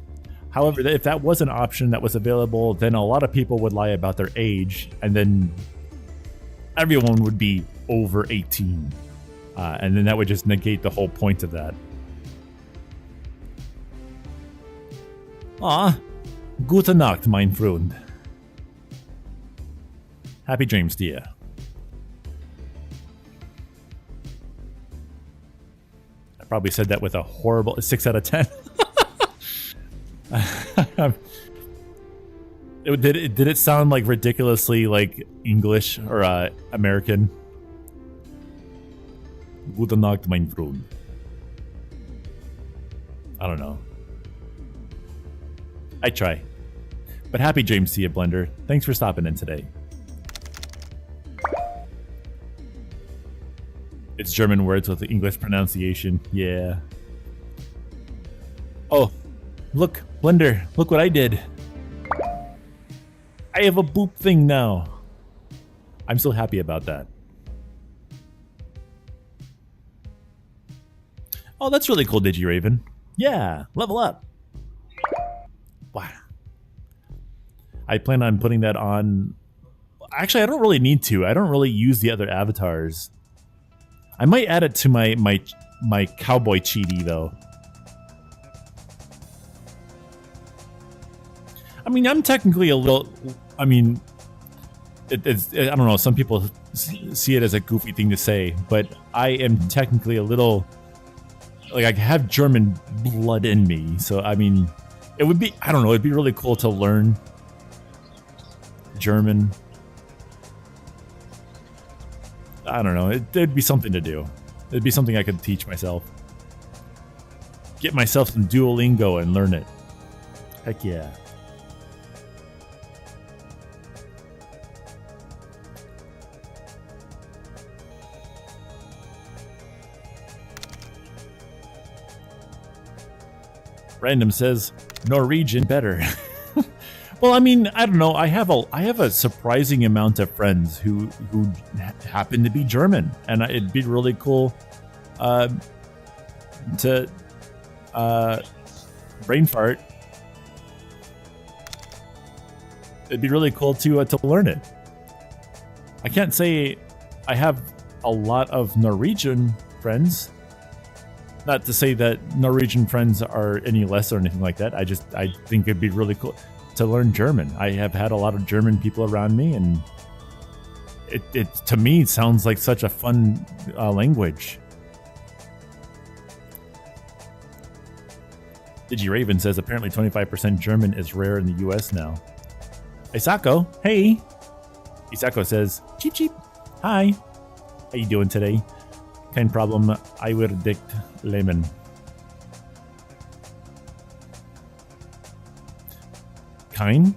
A: However, if that was an option that was available, then a lot of people would lie about their age, and then everyone would be over 18. And then that would just negate the whole point of that. Gute Nacht, mein Freund. Happy dreams to you. I probably said that with a horrible 6 out of 10. Did it sound like ridiculously like English or American? Gute Nacht, mein Freund. I don't know. I try. But happy dreams to you, Blender. Thanks for stopping in today. It's German words with the English pronunciation. Yeah. Oh, look, Blender. Look what I did. I have a boop thing now. I'm so happy about that. Oh, that's really cool, DigiRaven. Yeah, level up. Wow. I plan on putting that on. Actually, I don't really need to. I don't really use the other avatars. I might add it to my cowboy cheaty though. I mean, I'm technically a little. I mean, I don't know. Some people see it as a goofy thing to say, but I am technically a little. Like, I have German blood in me, so I mean, it would be. I don't know. It'd be really cool to learn German. I don't know. It'd be something to do. It'd be something I could teach myself. Get myself some Duolingo and learn it. Heck yeah. Random says Norwegian better. Well, I mean, I don't know. I have a surprising amount of friends who happen to be German, and it'd be really cool to brain fart. It'd be really cool to learn it. I can't say I have a lot of Norwegian friends. Not to say that Norwegian friends are any less or anything like that. I think it'd be really cool to learn German. I have had a lot of German people around me, and it to me sounds like such a fun language. DigiRaven says apparently 25% German is rare in the US now. Isako, hey. Isako says, cheep cheep. Hi. How you doing today? Kein Problem, I will dict Lehman. Kein?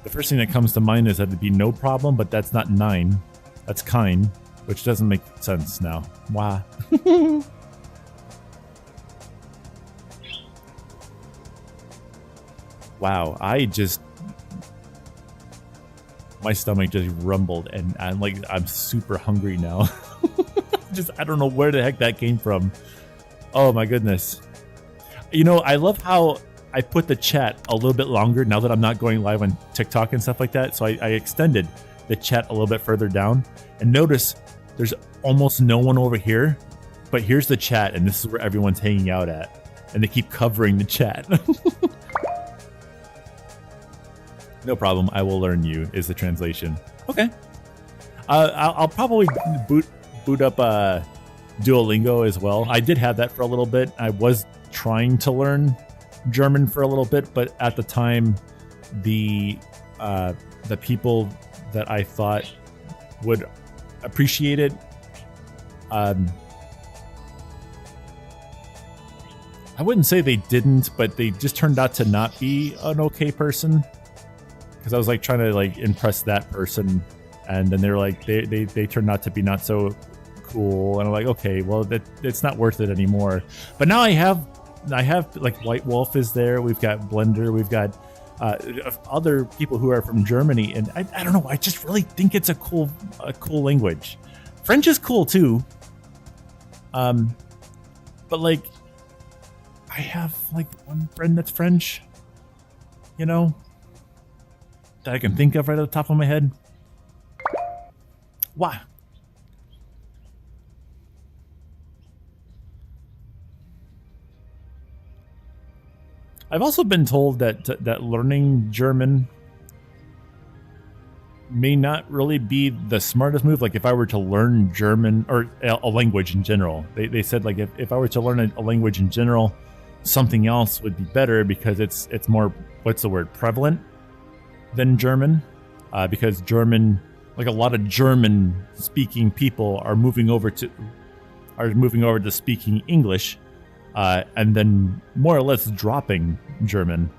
A: The first thing that comes to mind is that it'd be no problem, but that's not 9. That's kein, which doesn't make sense now. Wow. Wow, my stomach just rumbled, and I'm super hungry now. I don't know where the heck that came from. Oh my goodness. You know, I love how I put the chat a little bit longer now that I'm not going live on TikTok and stuff like that. So I extended the chat a little bit further down, and notice there's almost no one over here, but here's the chat, and this is where everyone's hanging out at, and they keep covering the chat. No problem. I will learn you is the translation. Okay. I'll probably boot up Duolingo as well. I did have that for a little bit. I was trying to learn German for a little bit, but at the time, the people that I thought would appreciate it, I wouldn't say they didn't, but they just turned out to not be an okay person. Because I was like trying to like impress that person, and then they're like they turned out to be not so cool, and I'm like, okay, well it's not worth it anymore. But now I have like White Wolf is there. We've got Blender. We've got other people who are from Germany, and I don't know. I just really think it's a cool language. French is cool too. But like, I have like one friend that's French. You know. That I can think of right at the top of my head. Why? I've also been told that learning German may not really be the smartest move. Like if I were to learn German or a language in general, they said like if I were to learn a language in general, something else would be better because it's more, what's the word, prevalent than German, because German, like a lot of German speaking people are moving over to speaking English, and then more or less dropping German.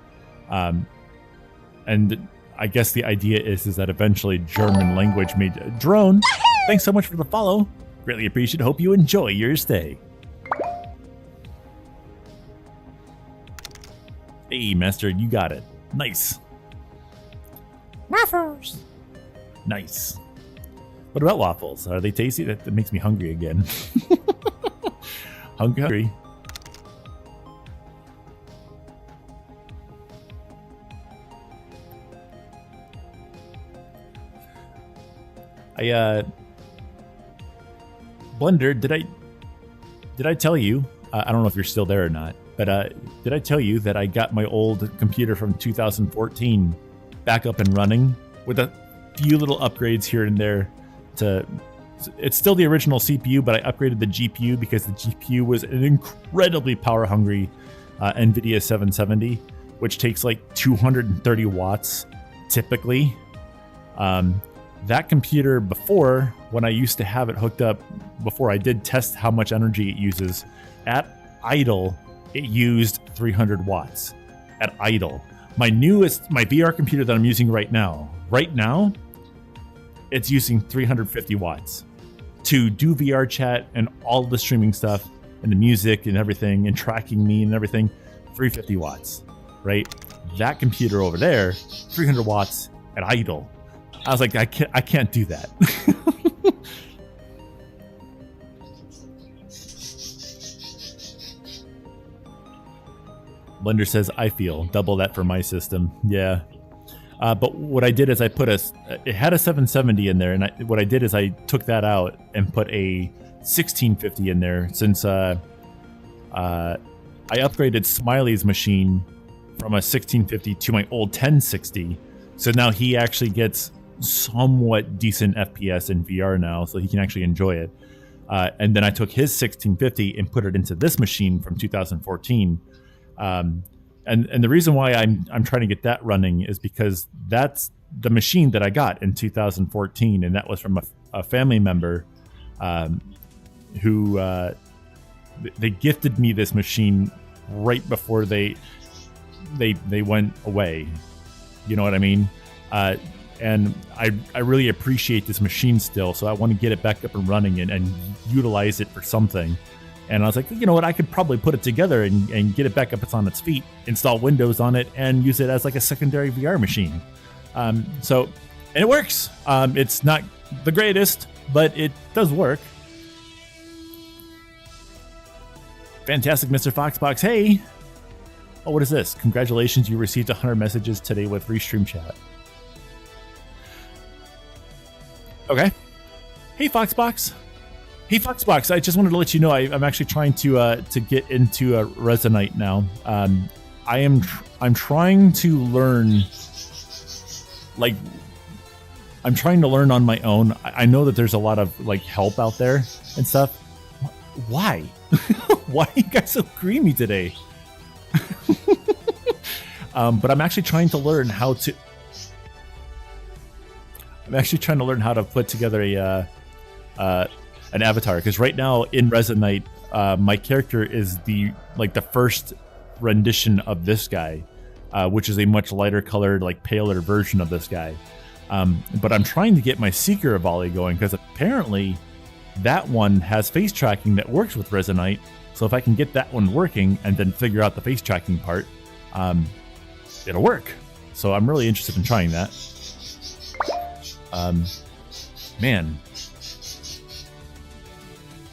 A: And I guess the idea is that eventually German language may... Drone, thanks so much for the follow. Greatly appreciate it. Hope you enjoy your stay. Hey, Master, you got it. Nice. Waffles. Nice. What about waffles? Are they tasty? That makes me hungry again. Hungry. Blender, did I tell you, I don't know if you're still there or not, but did I tell you that I got my old computer from 2014 back up and running with a few little upgrades here and there it's still the original CPU, but I upgraded the GPU because the GPU was an incredibly power hungry NVIDIA 770, which takes like 230 watts typically. That computer before, when I used to have it hooked up, before I did test how much energy it uses, at idle, it used 300 watts. At idle. My VR computer that I'm using right now, it's using 350 watts to do VR chat and all the streaming stuff and the music and everything and tracking me and everything, 350 watts, right? That computer over there, 300 watts at idle. I was like, I can't do that. Blender says, I feel double that for my system. Yeah. But what I did is I put it had a 770 in there, and what I did is I took that out and put a 1650 in there since I upgraded Smiley's machine from a 1650 to my old 1060. So now he actually gets somewhat decent FPS in VR now, so he can actually enjoy it. And then I took his 1650 and put it into this machine from 2014. And the reason why I'm trying to get that running is because that's the machine that I got in 2014, and that was from a family member who they gifted me this machine right before they went away. You know what I mean? And I really appreciate this machine still, so I want to get it back up and running and utilize it for something. And I was like, you know what, I could probably put it together and get it back up on its feet, install Windows on it, and use it as like a secondary VR machine. And it works. It's not the greatest, but it does work. Fantastic, Mr. Foxbox. Hey! Oh, what is this? Congratulations, you received 100 messages today with Restream chat. Okay. Hey, Foxbox. Hey, Foxbox. I just wanted to let you know I'm actually trying to get into Resonite now. I'm trying to learn. Like, I'm trying to learn on my own. I know that there's a lot of like help out there and stuff. Why? Why are you guys so creamy today? But I'm actually trying to learn how to. I'm actually trying to learn how to put together an avatar, because right now in Resonite, my character is the first rendition of this guy, which is a much lighter colored, like paler version of this guy. But I'm trying to get my Seeker Volley going because apparently that one has face tracking that works with Resonite. So if I can get that one working and then figure out the face tracking part, it'll work. So I'm really interested in trying that. Man,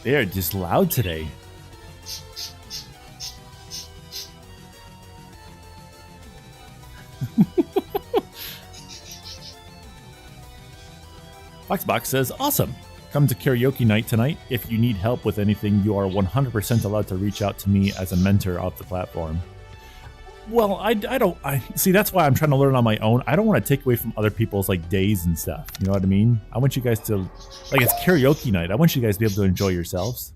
A: they are just loud today. Foxbox says, awesome. Come to karaoke night tonight. If you need help with anything, you are 100% allowed to reach out to me as a mentor off the platform. Well, I don't see. That's why I'm trying to learn on my own. I don't want to take away from other people's like days and stuff. You know what I mean? I want you guys to, like, it's karaoke night. I want you guys to be able to enjoy yourselves.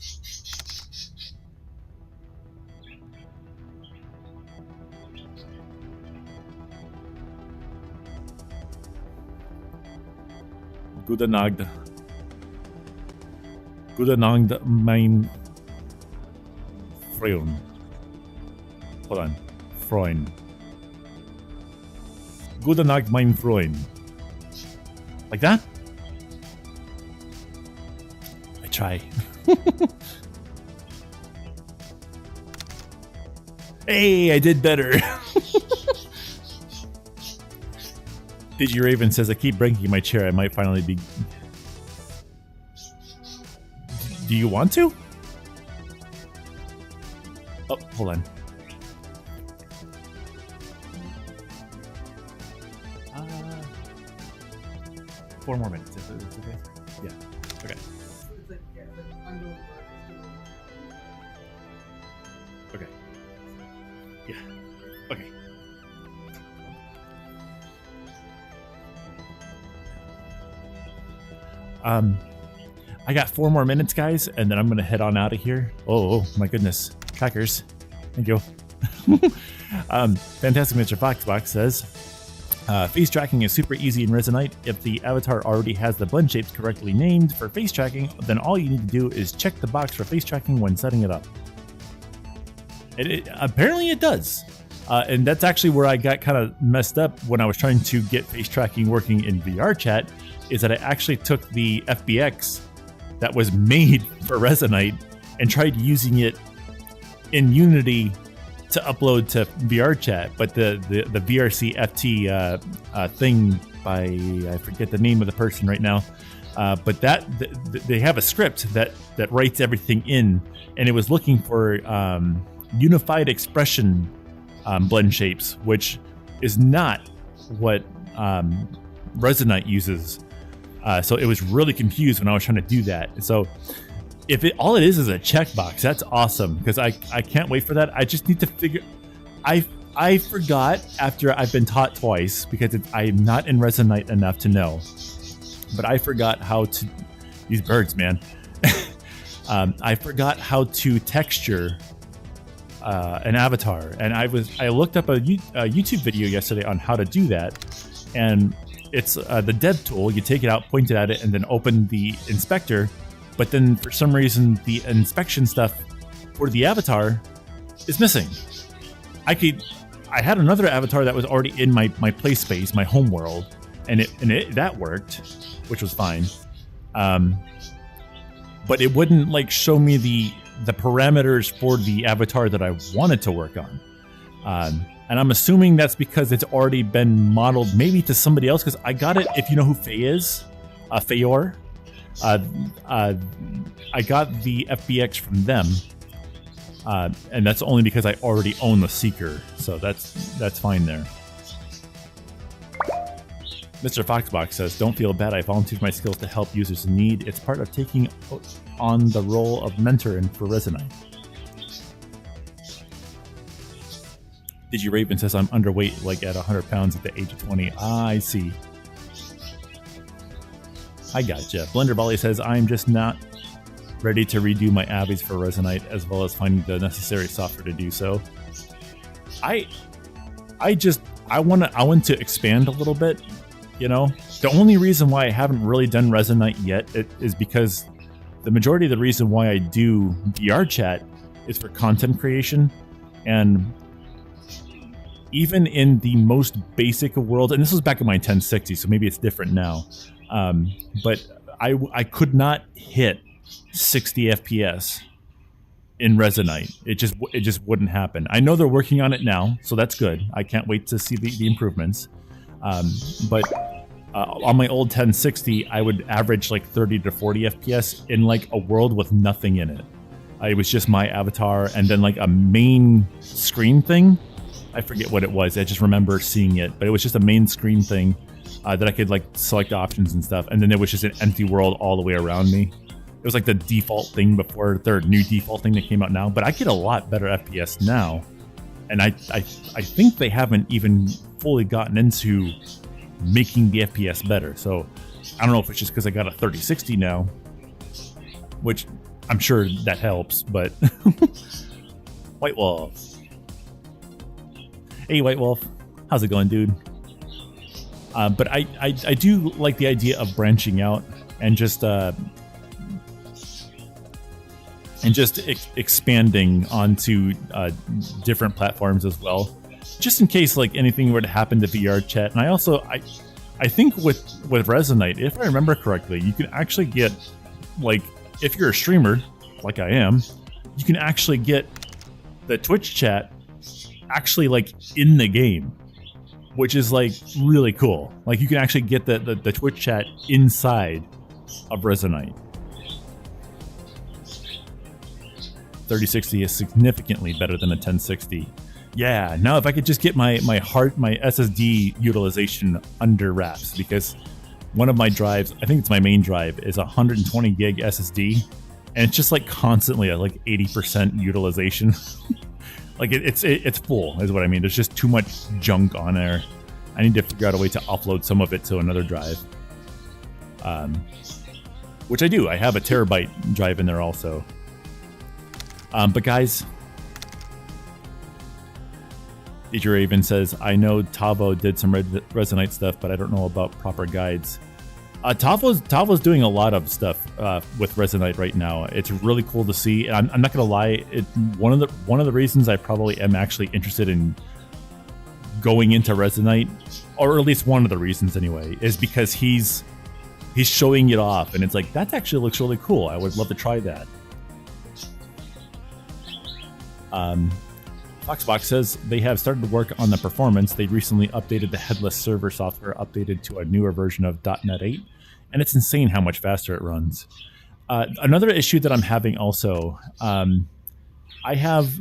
A: Gute Nacht. Gute Nacht, mein Freund. Hold on. Freund. Gute Nacht, mein Freund. Like that? I try. Hey, I did better. Digi Raven says, I keep breaking my chair. I might finally be... Do you want to? Oh, hold on. 4 more minutes. Is it okay? Yeah. Okay. Okay. Yeah. Okay. I got 4 more minutes, guys, and then I'm gonna head on out of here. Oh my goodness. Trackers. Thank you. Fantastic Mr. Foxbox says, face tracking is super easy in Resonite. If the avatar already has the blend shapes correctly named for face tracking, then all you need to do is check the box for face tracking when setting it up. Apparently it does. And that's actually where I got kind of messed up when I was trying to get face tracking working in VR chat, is that I actually took the FBX that was made for Resonite and tried using it in Unity to upload to VR chat, but the VRC FT thing by, I forget the name of the person right now, but that they have a script that writes everything in, and it was looking for unified expression blend shapes, which is not what Resonite uses. So it was really confused when I was trying to do that. So if all it is a checkbox, that's awesome, because I can't wait for that. I just need to figure. I forgot after I've been taught twice, because I'm not in Resonite enough to know, but I forgot how to, these birds, man. I forgot how to texture an avatar, and I looked up a YouTube video yesterday on how to do that, and it's the dev tool. You take it out, point it at it, and then open the inspector. But then for some reason, the inspection stuff for the avatar is missing. I had another avatar that was already in my play space, my home world, and that worked, which was fine. But it wouldn't like show me the parameters for the avatar that I wanted to work on. And I'm assuming that's because it's already been modeled maybe to somebody else, because I got it, if you know who Faye is, Fayor. I got the FBX from them, and that's only because I already own the Seeker, so that's fine there. Mr. Foxbox says, don't feel bad, I volunteered my skills to help users in need. It's part of taking on the role of mentor for Resonite. Digi Raven says, I'm underweight, like at 100 pounds at the age of 20. I see. I gotcha. Blender Volley says, I'm just not ready to redo my abbeys for Resonite, as well as finding the necessary software to do so. I want to expand a little bit, you know? The only reason why I haven't really done Resonite yet is because the majority of the reason why I do VR chat is for content creation, and even in the most basic of worlds, and this was back in my 1060, so maybe it's different now, but I could not hit 60 FPS in Resonite. It just wouldn't happen. I know they're working on it now, so that's good. I can't wait to see the improvements. But on my old 1060, I would average like 30 to 40 FPS in like a world with nothing in it. It was just my avatar and then like a main screen thing. I forget what it was. I just remember seeing it, but it was just a main screen thing that I could like select options and stuff. And then there was just an empty world all the way around me. It was like the default thing before their new default thing that came out now, but I get a lot better FPS now. And I think they haven't even fully gotten into making the FPS better. So I don't know if it's just because I got a 3060 now, which I'm sure that helps, but White Wolf. Hey, White Wolf. How's it going, dude? But I do like the idea of branching out and just expanding onto different platforms as well, just in case like anything were to happen to VR chat. And I think with Resonate, if I remember correctly, you can actually get, like, if you're a streamer like I am, you can actually get the Twitch chat actually like in the game, which is like really cool. Like you can actually get the Twitch chat inside of Resonate. 3060 is significantly better than a 1060. Yeah, now if I could just get my SSD utilization under wraps, because one of my drives, I think it's my main drive, is 120 gig SSD, and it's just like constantly at like 80% utilization. Like it's full, is what I mean. There's just too much junk on there. I need to figure out a way to upload some of it to another drive. Which I do. I have a terabyte drive in there also. But guys, Deidre Raven says, I know Tavo did some Resonate stuff, but I don't know about proper guides. Tavo's doing a lot of stuff with Resonate right now. It's really cool to see. And I'm not gonna lie, one of the reasons I probably am actually interested in going into Resonate, or at least one of the reasons anyway, is because he's showing it off, and it's like, that actually looks really cool. I would love to try that. Foxbox says they have started to work on the performance. They recently updated the headless server software, updated to a newer version of .NET 8, and it's insane how much faster it runs. Another issue that I'm having also, I have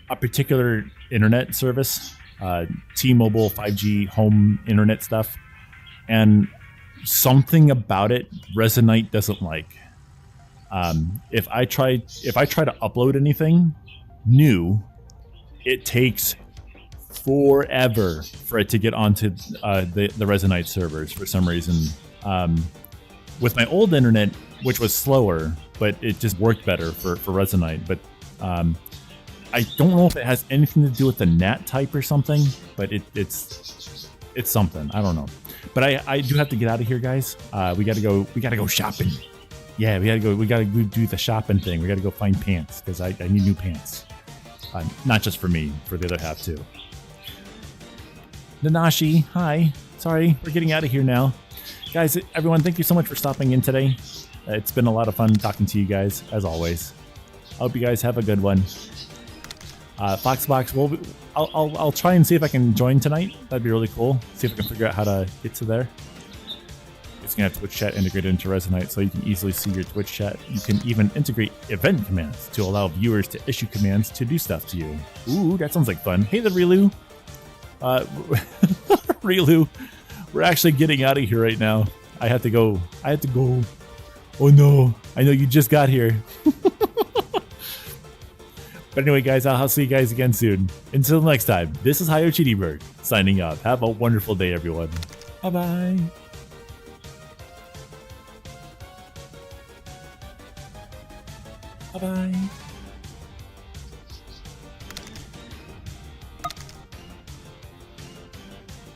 A: a particular internet service, T-Mobile 5G home internet stuff, and something about it Resonate doesn't like. If I try to upload anything new, it takes forever for it to get onto the Resonate servers for some reason. With my old internet, which was slower, but it just worked better for Resonate. But I don't know if it has anything to do with the NAT type or something, but it's something. I don't know. But I do have to get out of here, guys. We gotta go shopping. Yeah, we gotta go do the shopping thing. We gotta go find pants, because I need new pants. Not just for me, for the other half too. Nanashi, hi. Sorry, we're getting out of here now. Guys, everyone, thank you so much for stopping in today. It's been a lot of fun talking to you guys, as always. I hope you guys have a good one. Foxbox, I'll try and see if I can join tonight. That'd be really cool. See if I can figure out how to get to there. It's going to have Twitch chat integrated into Resonate, so you can easily see your Twitch chat. You can even integrate event commands to allow viewers to issue commands to do stuff to you. Ooh, that sounds like fun. Hey there, Rilu. Rilu, we're actually getting out of here right now. I have to go. Oh no, I know you just got here. But anyway, guys, I'll see you guys again soon. Until next time, this is Hio Cheetybird signing off. Have a wonderful day, everyone. Bye-bye. Bye-bye.